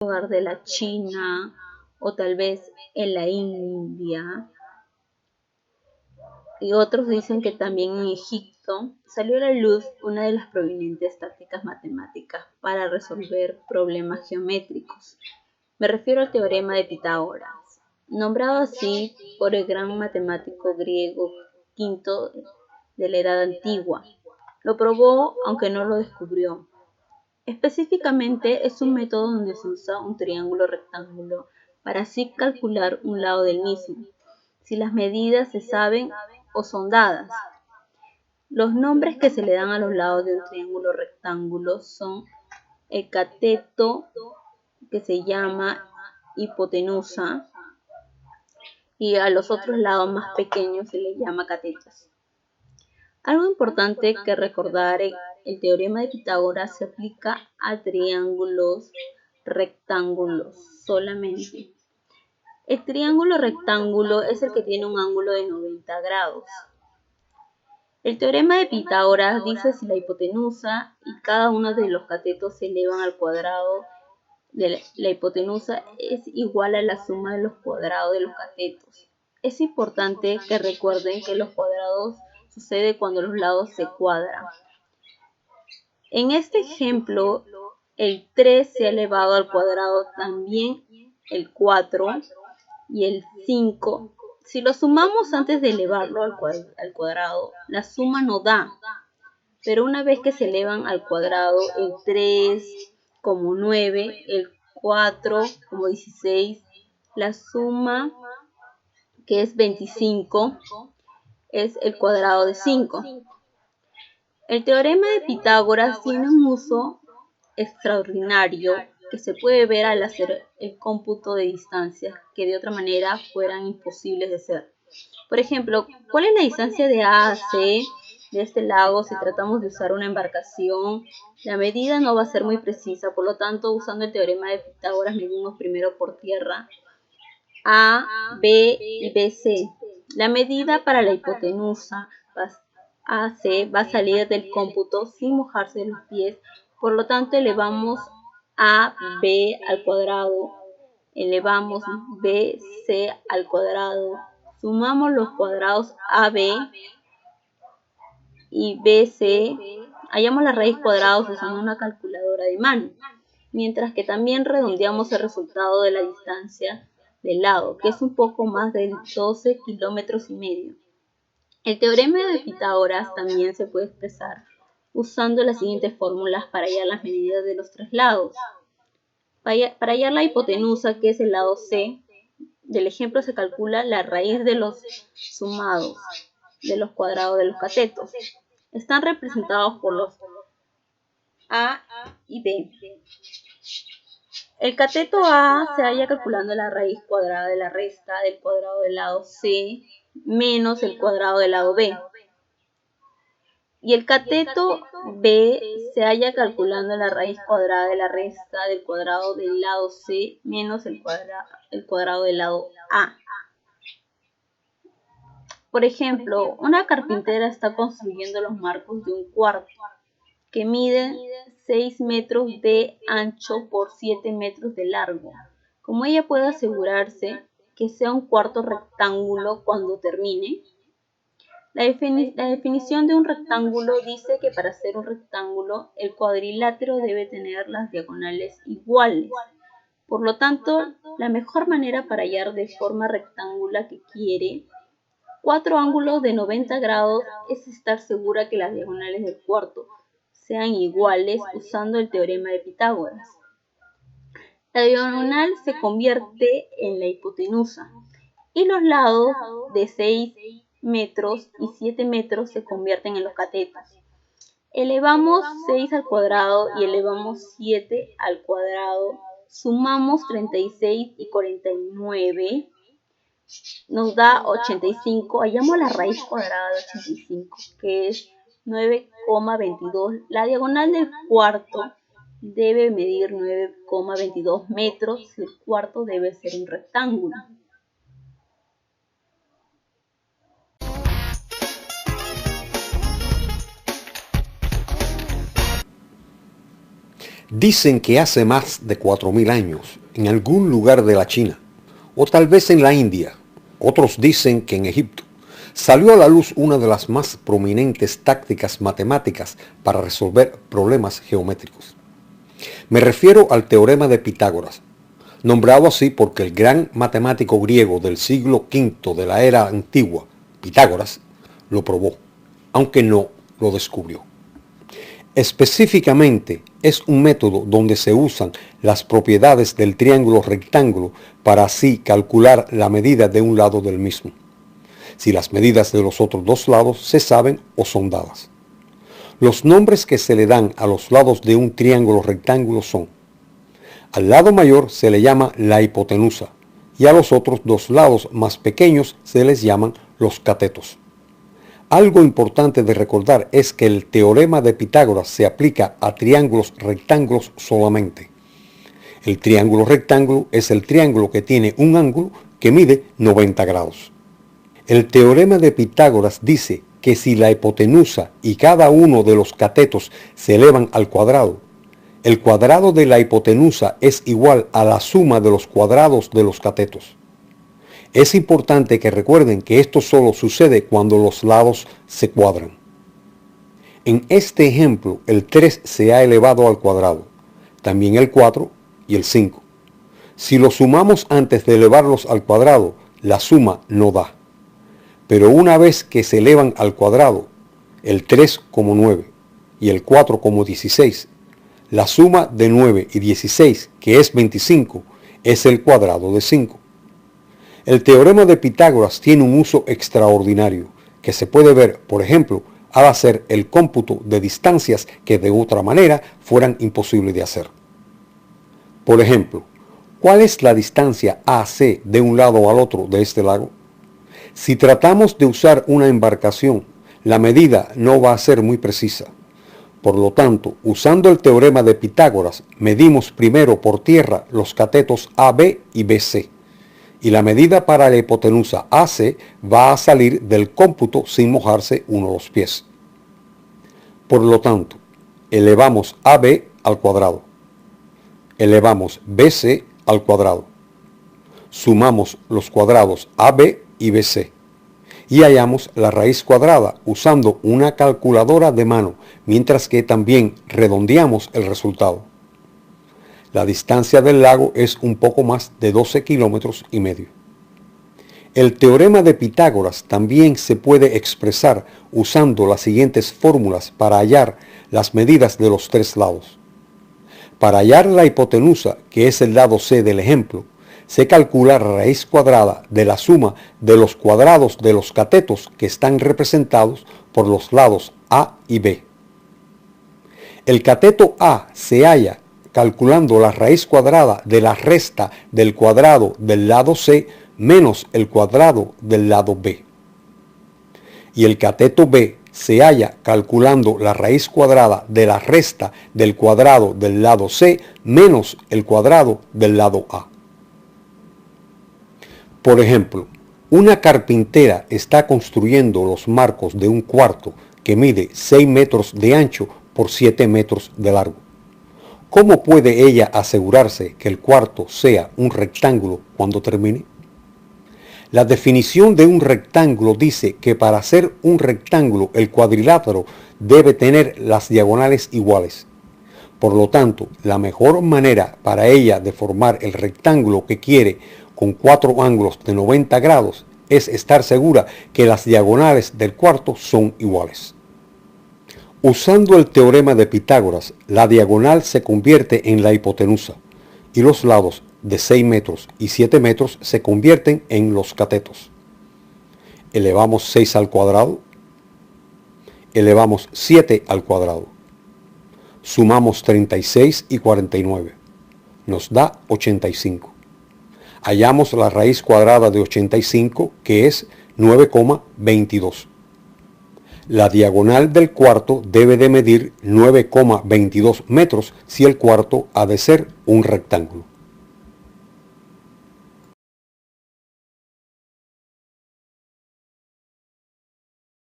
lugar de la China o tal vez en la India. Y otros dicen que también en Egipto salió a la luz una de las prominentes tácticas matemáticas para resolver problemas geométricos. Me refiero al teorema de Pitágoras, nombrado así por el gran matemático griego V de la Edad Antigua. Lo probó aunque no lo descubrió. Específicamente es un método donde se usa un triángulo rectángulo para así calcular un lado del mismo, si las medidas se saben o son dadas. Los nombres que se le dan a los lados de un triángulo rectángulo son el cateto, que se llama hipotenusa, y a los otros lados más pequeños se les llama catetos. Algo importante que recordar, el teorema de Pitágoras se aplica a triángulos rectángulos solamente. El triángulo rectángulo es el que tiene un ángulo de 90 grados. El teorema de Pitágoras dice si la hipotenusa y cada uno de los catetos se elevan al cuadrado de la hipotenusa es igual a la suma de los cuadrados de los catetos. Es importante que recuerden que los cuadrados sucede cuando los lados se cuadran. En este ejemplo, el 3 se ha elevado al cuadrado, también el 4 y el 5. Si lo sumamos antes de elevarlo al cuadrado, la suma no da. Pero una vez que se elevan al cuadrado, el 3 como 9, el 4 como 16, la suma, que es 25, es el cuadrado de 5. El teorema de Pitágoras tiene un uso extraordinario que se puede ver al hacer el cómputo de distancias que de otra manera fueran imposibles de hacer. Por ejemplo, ¿cuál es la distancia de A a C de este lago si tratamos de usar una embarcación? La medida no va a ser muy precisa, por lo tanto, usando el teorema de Pitágoras medimos primero por tierra A, B y BC. La medida para la hipotenusa AC va a salir del cómputo sin mojarse los pies, por lo tanto elevamos AB al cuadrado, elevamos BC al cuadrado, sumamos los cuadrados AB y BC, hallamos la raíz cuadrada usando una calculadora de mano, mientras que también redondeamos el resultado de la distancia del lado, que es un poco más de 12 kilómetros y medio. El teorema de Pitágoras también se puede expresar usando las siguientes fórmulas para hallar las medidas de los tres lados. Para hallar la hipotenusa, que es el lado C, del ejemplo se calcula la raíz de los sumados de los cuadrados de los catetos. Están representados por los A y B. El cateto A se halla calculando la raíz cuadrada de la resta del cuadrado del lado C menos el cuadrado del lado B. Y el cateto B se halla calculando la raíz cuadrada de la resta del cuadrado del lado C menos el cuadrado del lado A. Por ejemplo, una carpintera está construyendo los marcos de un cuarto que mide 6 metros de ancho por 7 metros de largo. ¿Cómo ella puede asegurarse que sea un cuarto rectángulo cuando termine? La definición de un rectángulo dice que para ser un rectángulo el cuadrilátero debe tener las diagonales iguales. Por lo tanto, la mejor manera para hallar de forma rectangular que quiere 4 ángulos de 90 grados es estar segura que las diagonales del cuarto sean iguales usando el teorema de Pitágoras. La diagonal se convierte en la hipotenusa y los lados de 6 metros y 7 metros se convierten en los catetos. Elevamos 6 al cuadrado y elevamos 7 al cuadrado. Sumamos 36 y 49. Nos da 85. Hallamos la raíz cuadrada de 85, que es 9,22. La diagonal del cuarto debe medir 9,22 metros. El cuarto debe ser un rectángulo. Dicen que hace más de 4000 años, en algún lugar de la China, o tal vez en la India, otros dicen que en Egipto, salió a la luz una de las más prominentes tácticas matemáticas para resolver problemas geométricos. Me refiero al teorema de Pitágoras, nombrado así porque el gran matemático griego del siglo V de la era antigua, Pitágoras, lo probó, aunque no lo descubrió. Específicamente, es un método donde se usan las propiedades del triángulo rectángulo para así calcular la medida de un lado del mismo, si las medidas de los otros dos lados se saben o son dadas. Los nombres que se le dan a los lados de un triángulo rectángulo son: al lado mayor se le llama la hipotenusa y a los otros dos lados más pequeños se les llaman los catetos. Algo importante de recordar es que el teorema de Pitágoras se aplica a triángulos rectángulos solamente. El triángulo rectángulo es el triángulo que tiene un ángulo que mide 90 grados. El teorema de Pitágoras dice que si la hipotenusa y cada uno de los catetos se elevan al cuadrado, el cuadrado de la hipotenusa es igual a la suma de los cuadrados de los catetos. Es importante que recuerden que esto solo sucede cuando los lados se cuadran. En este ejemplo, el 3 se ha elevado al cuadrado, también el 4 y el 5. Si los sumamos antes de elevarlos al cuadrado, la suma no da. Pero una vez que se elevan al cuadrado, el 3 como 9 y el 4 como 16, la suma de 9 y 16, que es 25, es el cuadrado de 5. El teorema de Pitágoras tiene un uso extraordinario, que se puede ver, por ejemplo, al hacer el cómputo de distancias que de otra manera fueran imposibles de hacer. Por ejemplo, ¿cuál es la distancia AC de un lado al otro de este lago? Si tratamos de usar una embarcación, la medida no va a ser muy precisa. Por lo tanto, usando el teorema de Pitágoras, medimos primero por tierra los catetos AB y BC. Y la medida para la hipotenusa AC va a salir del cómputo sin mojarse uno los pies. Por lo tanto, elevamos AB al cuadrado. Elevamos BC al cuadrado. Sumamos los cuadrados AB y BC. Y hallamos la raíz cuadrada usando una calculadora de mano, mientras que también redondeamos el resultado. La distancia del lago es un poco más de 12 kilómetros y medio. El teorema de Pitágoras también se puede expresar usando las siguientes fórmulas para hallar las medidas de los tres lados. Para hallar la hipotenusa, que es el lado C del ejemplo, se calcula la raíz cuadrada de la suma de los cuadrados de los catetos que están representados por los lados A y B. El cateto A se halla calculando la raíz cuadrada de la resta del cuadrado del lado C menos el cuadrado del lado B. Y el cateto B se halla calculando la raíz cuadrada de la resta del cuadrado del lado C menos el cuadrado del lado A. Por ejemplo, una carpintera está construyendo los marcos de un cuarto que mide 6 metros de ancho por 7 metros de largo. ¿Cómo puede ella asegurarse que el cuarto sea un rectángulo cuando termine? La definición de un rectángulo dice que para ser un rectángulo el cuadrilátero debe tener las diagonales iguales. Por lo tanto, la mejor manera para ella de formar el rectángulo que quiere con 4 ángulos de 90 grados es estar segura que las diagonales del cuarto son iguales. Usando el teorema de Pitágoras, la diagonal se convierte en la hipotenusa y los lados de 6 metros y 7 metros se convierten en los catetos. Elevamos 6 al cuadrado, elevamos 7 al cuadrado, sumamos 36 y 49, nos da 85. Hallamos la raíz cuadrada de 85, que es 9,22. La diagonal del cuarto debe de medir 9,22 metros si el cuarto ha de ser un rectángulo.